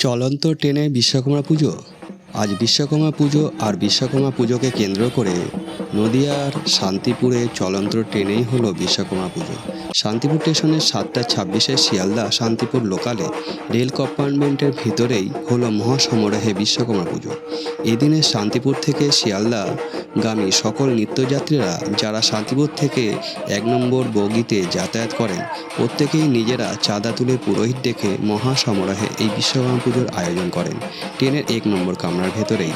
চলন্ত ট্রেনে বিশ্বকর্মা পুজো। আজ বিশ্বকর্মা পুজো আর বিশ্বকর্মা পুজোকে কেন্দ্র করে নদিয়ার শান্তিপুরে চলন্ত ট্রেনেই হলো বিশ্বকর্মা পুজো। শান্তিপুর স্টেশনের 7:26 শিয়ালদা শান্তিপুর লোকালে রেল কম্পার্টমেন্টের ভিতরেই হলো মহাসমারোহে বিশ্বকর্মা পুজো। এদিনে শান্তিপুর থেকে শিয়ালদা গামী সকল নিত্যযাত্রীরা যারা শান্তিপুর থেকে 1 নম্বর বগিতে যাতায়াত করেন প্রত্যেকেই নিজেরা চাঁদা তুলে পুরোহিত ডেকে মহাসমারোহে এই বিশ্বকর্মা পুজোর আয়োজন করেন। ট্রেনের 1 নম্বর কামরার ভেতরেই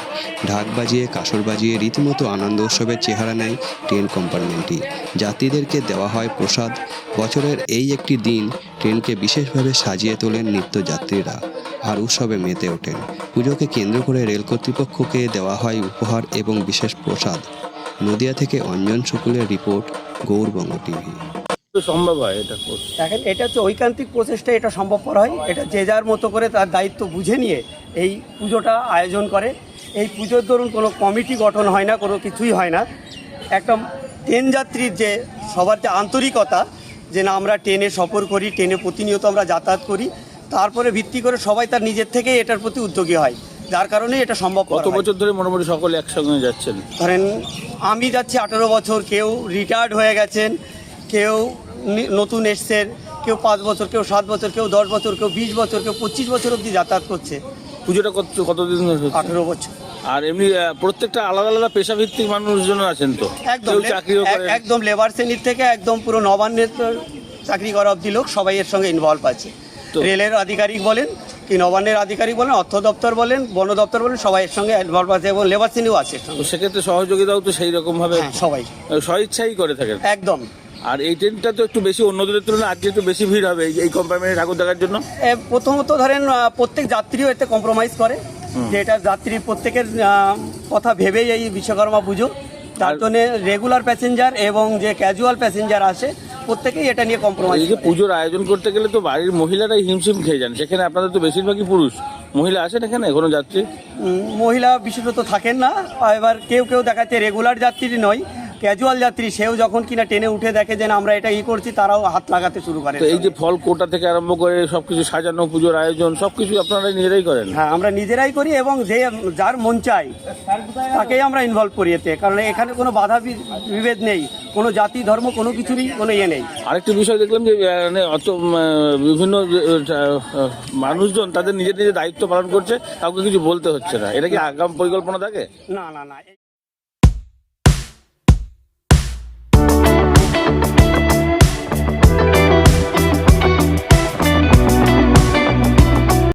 ঢাক বাজিয়ে কাসর বাজিয়ে রীতিমতো আনন্দ উৎসবের চেহারা নেয় ট্রেন কম্পার্টমেন্টটি। যাত্রীদেরকে দেওয়া হয় প্রসাদ। বছরের এই একটি দিন ট্রেনকে বিশেষভাবে সাজিয়ে তোলেন নিত্যযাত্রীরা আর উৎসবে মেতে ওঠেন। পুজোকে কেন্দ্র করে রেল কর্তৃপক্ষকে দেওয়া হয় উপহার এবং বিশেষ প্রসাদ। নদিয়া থেকে অঞ্জন শুক্লের রিপোর্ট, গৌরবঙ্গ টিভি। সম্ভব হয় এটা করতে? দেখেন, এটা হচ্ছে ঐকান্তিক প্রচেষ্টা, এটা সম্ভবপর হয়। এটা যে যার মতো করে তার দায়িত্ব বুঝে নিয়ে এই পুজোটা আয়োজন করে। এই পুজোর ধরুন কোনো কমিটি গঠন হয় না, কোনো কিছুই হয় না। একটা ট্রেন যাত্রীর যে সবার যে আন্তরিকতা, যে না আমরা ট্রেনে সফর করি, ট্রেনে প্রতিনিয়ত আমরা যাতায়াত করি, তারপরে ভিত্তি করে সবাই তার নিজের থেকেই এটার প্রতি উদ্যোগী হয়, যার কারণে এটা সম্ভব। কত বছর ধরে মোটামুটি সকলে একসঙ্গে যাচ্ছেন? ধরেন আমি যাচ্ছি 18 বছর, কেউ রিটায়ার্ড হয়ে গেছেন, কেউ নতুন এসছেন, কেউ 5 বছর, কেউ 7 বছর, কেউ 10 বছর, কেউ 20 বছর, কেউ 25 বছর অবধি যাতায়াত করছে। পুজোটা কতদিন ধরে হচ্ছে? 18 বছর। আর এমনি প্রত্যেকটা আলাদা আলাদা পেশাভিত্তিক মানুষজন আছেন তো? একদম কেউ চাকরিও করে? একদম লেবার শ্রেণীর থেকে একদম পুরো নবান্নের চাকরি করা অবধি লোক সবাই এর সঙ্গে ইনভলভ আছে। রেলের আধিকারিক বলেন কি নবান্নের আধিকারিক বলেন, অর্থ দপ্তর বলেন, বন দপ্তর বলেন, সবাই এর সঙ্গে ইনভলভ আছে এবং লেবার শ্রেণীও আছে। তো সেক্ষেত্রে সহযোগিতাও তো সেই রকমভাবে সবাই স্বইচ্ছাই করে থাকেন একদম। আর এই ট্রেনটা তো একটু বেশি অন্যদের তুলনায় আজকে একটু বেশি ভিড় হবে এই কম্পার্টমেন্টে ঠাকুর দেখার জন্য। প্রথমত ধরেন প্রত্যেক যাত্রীও এতে কম্প্রোমাইজ করে, যে এটা যাত্রীর প্রত্যেকের কথা ভেবেই এই বিশ্বকর্মা পুজো। তার জন্য রেগুলার প্যাসেঞ্জার এবং যে ক্যাজুয়াল প্যাসেঞ্জার আসে প্রত্যেকেই এটা নিয়ে কম্প্রোমাইজ। এই যে পুজোর আয়োজন করতে গেলে তো বাড়ির মহিলারাই হিমশিম খেয়ে যান, সেখানে আপনাদের তো বেশিরভাগই পুরুষ। মহিলা আসেন এখানে কোনো যাত্রী? মহিলা বিশেষত থাকেন না। এবার কেউ কেউ দেখাচ্ছে রেগুলার যাত্রী নয়, ক্যাজুয়াল যাত্রী, সেও যখন কিনা ট্রেনে উঠে দেখে যে আমরা এটা করছি, তারাও হাত লাগাতে শুরু করে। তো এই যে ফল কোটা থেকে আরম্ভ করে সবকিছু সাজানো, পুজোর আয়োজন সবকিছু আপনারা নিজেরাই করেন? হ্যাঁ, আমরা নিজেরাই করি এবং যে যার মন চাই তাকেই আমরা ইনভলভ করি এতে, কারণ এখানে কোনো বাধা বিভেদ নেই, কোনো জাতি ধর্ম কোনো কিছুরই কোনো নেই। আরেকটি বিষয় দেখলাম যে অত বিভিন্ন মানুষজন তাদের নিজের নিজের দায়িত্ব পালন করছে, কাউকে কিছু বলতে হচ্ছে না। এটা কি আগাম পরিকল্পনা থাকে? না না না।